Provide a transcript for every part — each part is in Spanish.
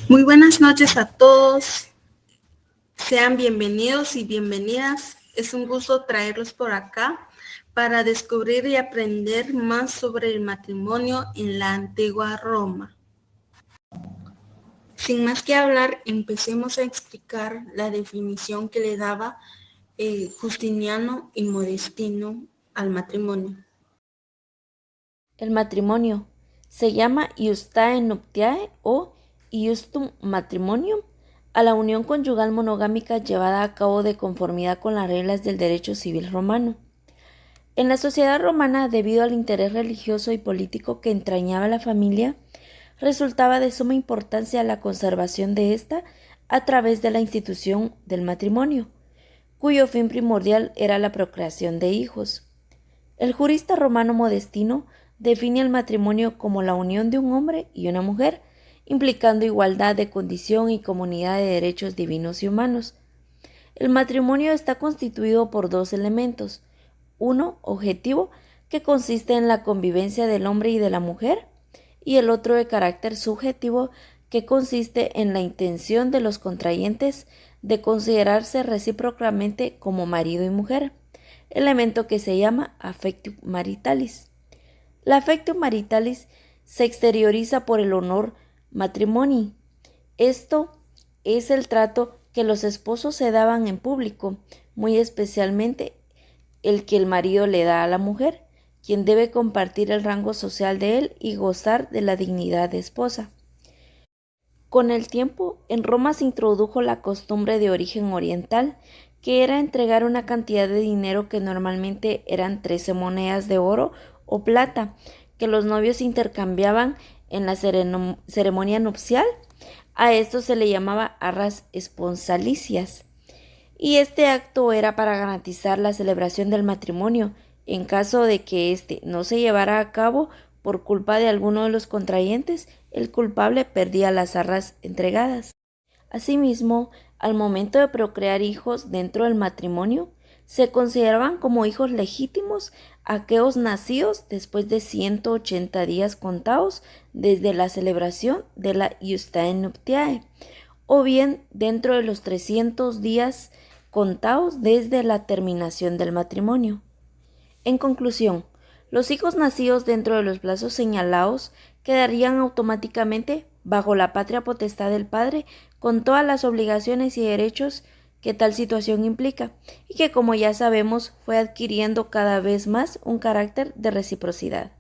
Muy buenas noches a todos. Sean bienvenidos y bienvenidas. Es un gusto traerlos por acá para descubrir y aprender más sobre el matrimonio en la antigua Roma. Sin más que hablar, empecemos a explicar la definición que le daba Justiniano y Modestino al matrimonio. El matrimonio se llama iustae nuptiae o iustum matrimonium a la unión conyugal monogámica llevada a cabo de conformidad con las reglas del derecho civil romano. En la sociedad romana, debido al interés religioso y político que entrañaba la familia, resultaba de suma importancia la conservación de ésta a través de la institución del matrimonio, cuyo fin primordial era la procreación de hijos. El jurista romano Modestino define el matrimonio como la unión de un hombre y una mujer, implicando igualdad de condición y comunidad de derechos divinos y humanos. El matrimonio está constituido por dos elementos: uno objetivo, que consiste en la convivencia del hombre y de la mujer, y el otro de carácter subjetivo, que consiste en la intención de los contrayentes de considerarse recíprocamente como marido y mujer, elemento que se llama affectio maritalis. La affectio maritalis se exterioriza por el honor matrimoni. Esto es el trato que los esposos se daban en público, muy especialmente el que el marido le da a la mujer, quien debe compartir el rango social de él y gozar de la dignidad de esposa. Con el tiempo, en Roma se introdujo la costumbre de origen oriental, que era entregar una cantidad de dinero que normalmente eran 13 monedas de oro o plata, que los novios intercambiaban en la ceremonia nupcial. A esto se le llamaba arras sponsalicias, y este acto era para garantizar la celebración del matrimonio. En caso de que éste no se llevara a cabo por culpa de alguno de los contrayentes, el culpable perdía las arras entregadas. Asimismo, al momento de procrear hijos dentro del matrimonio, se consideraban como hijos legítimos aquellos nacidos después de 180 días contados desde la celebración de la iustae nuptiae, o bien dentro de los 300 días contados desde la terminación del matrimonio. En conclusión, los hijos nacidos dentro de los plazos señalados quedarían automáticamente bajo la patria potestad del padre, con todas las obligaciones y derechos que tal situación implica, y que, como ya sabemos, fue adquiriendo cada vez más un carácter de reciprocidad.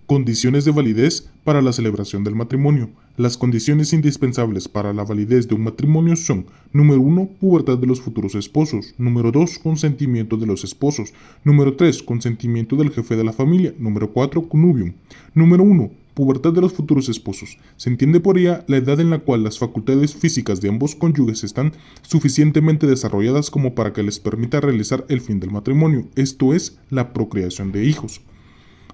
Condiciones de validez para la celebración del matrimonio. Las condiciones indispensables para la validez de un matrimonio son: número 1, pubertad de los futuros esposos; número 2, consentimiento de los esposos; número 3, consentimiento del jefe de la familia; número 4, connubium. Número 1, pubertad de los futuros esposos. Se entiende por ella la edad en la cual las facultades físicas de ambos cónyuges están suficientemente desarrolladas como para que les permita realizar el fin del matrimonio, esto es, la procreación de hijos.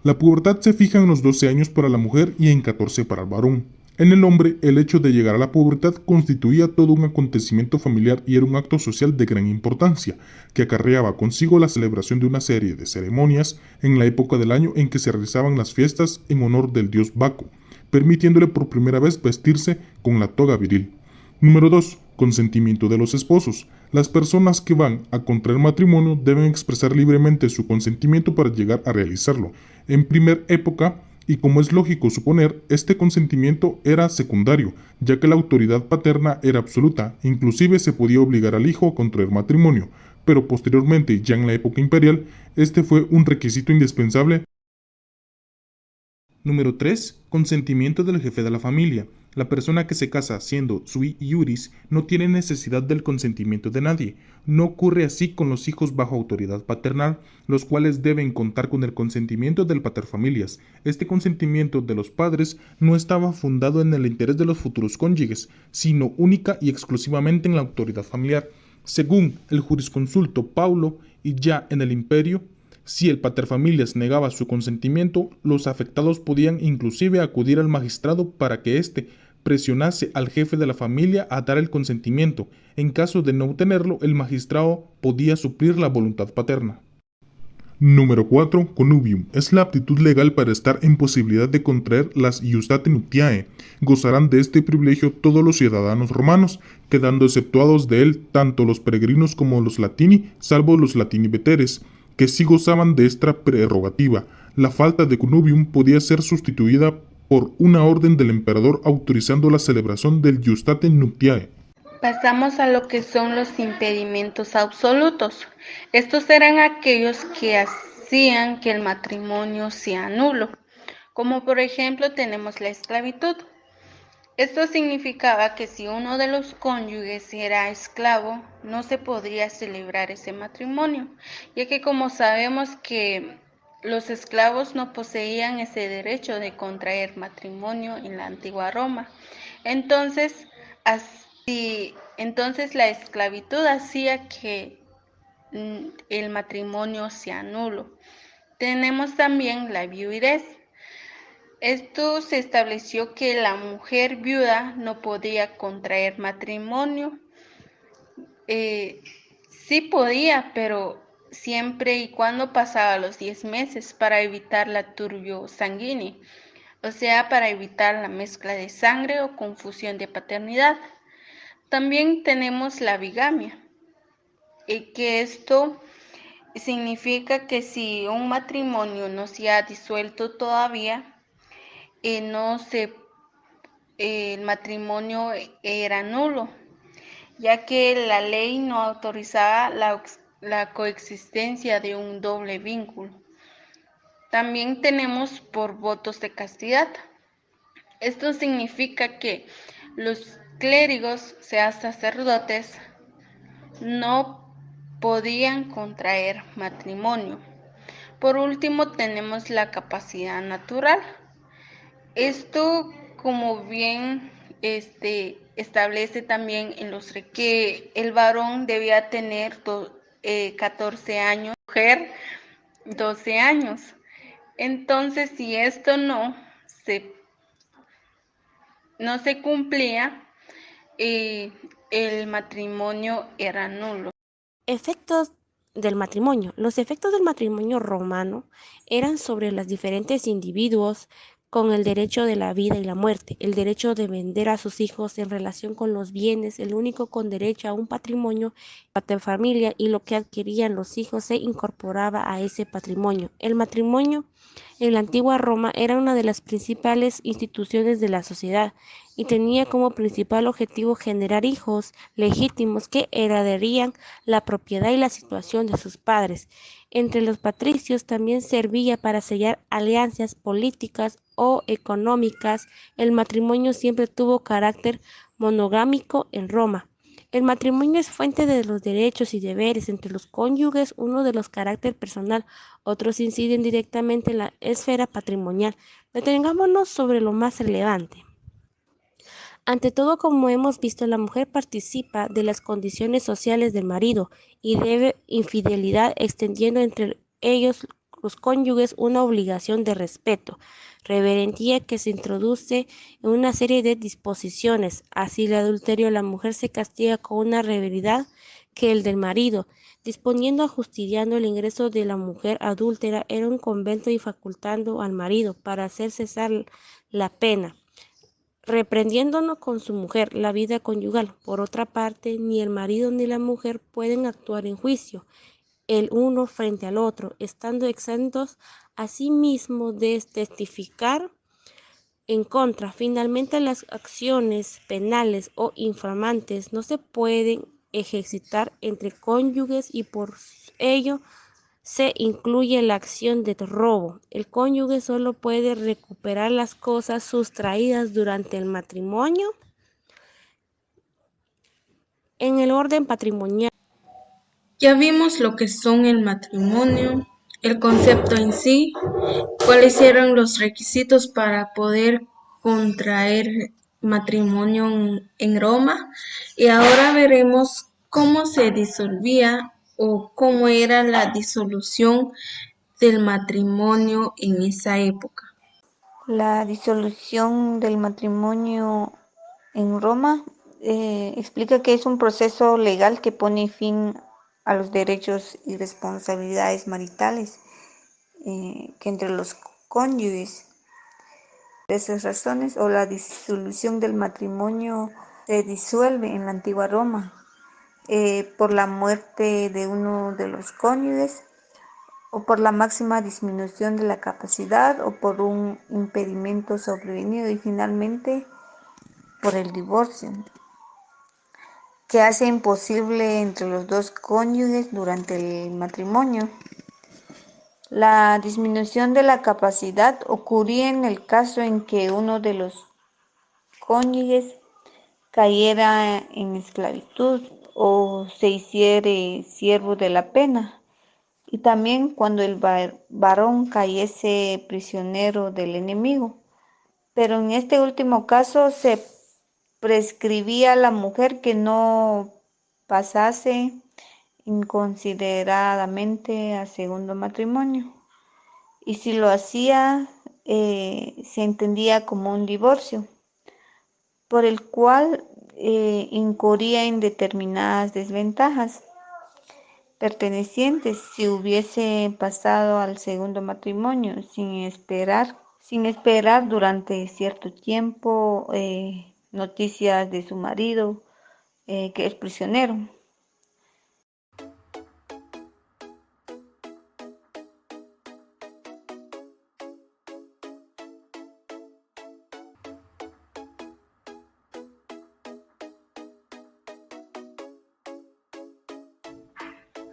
La pubertad se fija en los 12 años para la mujer y en 14 para el varón. En el hombre, el hecho de llegar a la pubertad constituía todo un acontecimiento familiar y era un acto social de gran importancia, que acarreaba consigo la celebración de una serie de ceremonias en la época del año en que se realizaban las fiestas en honor del dios Baco, permitiéndole por primera vez vestirse con la toga viril. Número 2. Consentimiento de los esposos. Las personas que van a contraer matrimonio deben expresar libremente su consentimiento para llegar a realizarlo. En primer época, y como es lógico suponer, este consentimiento era secundario, ya que la autoridad paterna era absoluta, inclusive se podía obligar al hijo a contraer matrimonio, pero posteriormente, ya en la época imperial, este fue un requisito indispensable. Número 3. Consentimiento del jefe de la familia. La persona que se casa siendo sui iuris no tiene necesidad del consentimiento de nadie. No ocurre así con los hijos bajo autoridad paternal, los cuales deben contar con el consentimiento del paterfamilias. Este consentimiento de los padres no estaba fundado en el interés de los futuros cónyuges, sino única y exclusivamente en la autoridad familiar. Según el jurisconsulto Paulo, y ya en el imperio, si el paterfamilias negaba su consentimiento, los afectados podían inclusive acudir al magistrado para que éste presionase al jefe de la familia a dar el consentimiento. En caso de no obtenerlo, el magistrado podía suplir la voluntad paterna. Número 4. Connubium. Es la aptitud legal para estar en posibilidad de contraer las iustate nuptiae. Gozarán de este privilegio todos los ciudadanos romanos, quedando exceptuados de él tanto los peregrinos como los latini, salvo los latini veteres, que sí gozaban de esta prerrogativa. La falta de connubium podía ser sustituida por una orden del emperador autorizando la celebración del iustate nuptiae. Pasamos a lo que son los impedimentos absolutos. Estos eran aquellos que hacían que el matrimonio sea nulo, como por ejemplo tenemos la esclavitud. Esto significaba que si uno de los cónyuges era esclavo, no se podría celebrar ese matrimonio, ya que como sabemos que los esclavos no poseían ese derecho de contraer matrimonio en la antigua Roma. Entonces, entonces la esclavitud hacía que el matrimonio sea nulo. Tenemos también la viudez. Esto se estableció que la mujer viuda no podía contraer matrimonio. Sí podía, pero siempre y cuando pasaba los 10 meses para evitar la turbio sanguínea, o sea, para evitar la mezcla de sangre o confusión de paternidad. También tenemos la bigamia, que esto significa que si un matrimonio no se ha disuelto todavía, no se el matrimonio era nulo, ya que la ley no autorizaba la coexistencia de un doble vínculo. También tenemos por votos de castidad. Esto significa que los clérigos, sea sacerdotes, no podían contraer matrimonio. Por último, tenemos la capacidad natural. Esto, como bien establece también en los que el varón debía tener 14 años, mujer 12 años. Entonces, si esto no se cumplía, el matrimonio era nulo. Efectos del matrimonio. Los efectos del matrimonio romano eran sobre los diferentes individuos con el derecho de la vida y la muerte, el derecho de vender a sus hijos en relación con los bienes, el único con derecho a un patrimonio, familia, y lo que adquirían los hijos se incorporaba a ese patrimonio. El matrimonio en la antigua Roma era una de las principales instituciones de la sociedad y tenía como principal objetivo generar hijos legítimos que heredarían la propiedad y la situación de sus padres. Entre los patricios también servía para sellar alianzas políticas o económicas. El matrimonio siempre tuvo carácter monogámico en Roma. El matrimonio es fuente de los derechos y deberes entre los cónyuges, uno de los carácter personal, otros inciden directamente en la esfera patrimonial. Detengámonos sobre lo más relevante. Ante todo, como hemos visto, la mujer participa de las condiciones sociales del marido y debe infidelidad, extendiendo entre ellos los cónyuges una obligación de respeto, reverentía que se introduce en una serie de disposiciones. Así, el adulterio de la mujer se castiga con una severidad que el del marido, disponiendo ajusticiando el ingreso de la mujer adúltera en un convento y facultando al marido para hacer cesar la pena, reprendiéndonos con su mujer la vida conyugal. Por otra parte, ni el marido ni la mujer pueden actuar en juicio, el uno frente al otro, estando exentos asimismo de testificar en contra. Finalmente, las acciones penales o infamantes no se pueden ejercitar entre cónyuges y por ello se incluye la acción de robo. El cónyuge solo puede recuperar las cosas sustraídas durante el matrimonio. En el orden patrimonial, Ya vimos lo que son el matrimonio, el concepto en sí, cuáles eran los requisitos para poder contraer matrimonio en Roma, y ahora veremos cómo se disolvía o cómo era la disolución del matrimonio en esa época. La disolución del matrimonio en Roma explica que es un proceso legal que pone fin a los derechos y responsabilidades maritales que entre los cónyuges. Por esas razones, o la disolución del matrimonio se disuelve en la antigua Roma por la muerte de uno de los cónyuges, o por la máxima disminución de la capacidad, o por un impedimento sobrevenido, y finalmente por el divorcio, que hace imposible entre los dos cónyuges durante el matrimonio. La disminución de la capacidad ocurría en el caso en que uno de los cónyuges cayera en esclavitud o se hiciere siervo de la pena, y también cuando el varón cayese prisionero del enemigo. Pero en este último caso se prescribía a la mujer que no pasase inconsideradamente a segundo matrimonio, y si lo hacía se entendía como un divorcio, por el cual incurría en determinadas desventajas pertenecientes si hubiese pasado al segundo matrimonio sin esperar durante cierto tiempo noticias de su marido que es prisionero.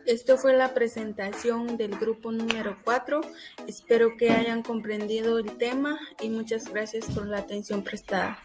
Esto fue la presentación del grupo número 4. Espero que hayan comprendido el tema y muchas gracias por la atención prestada.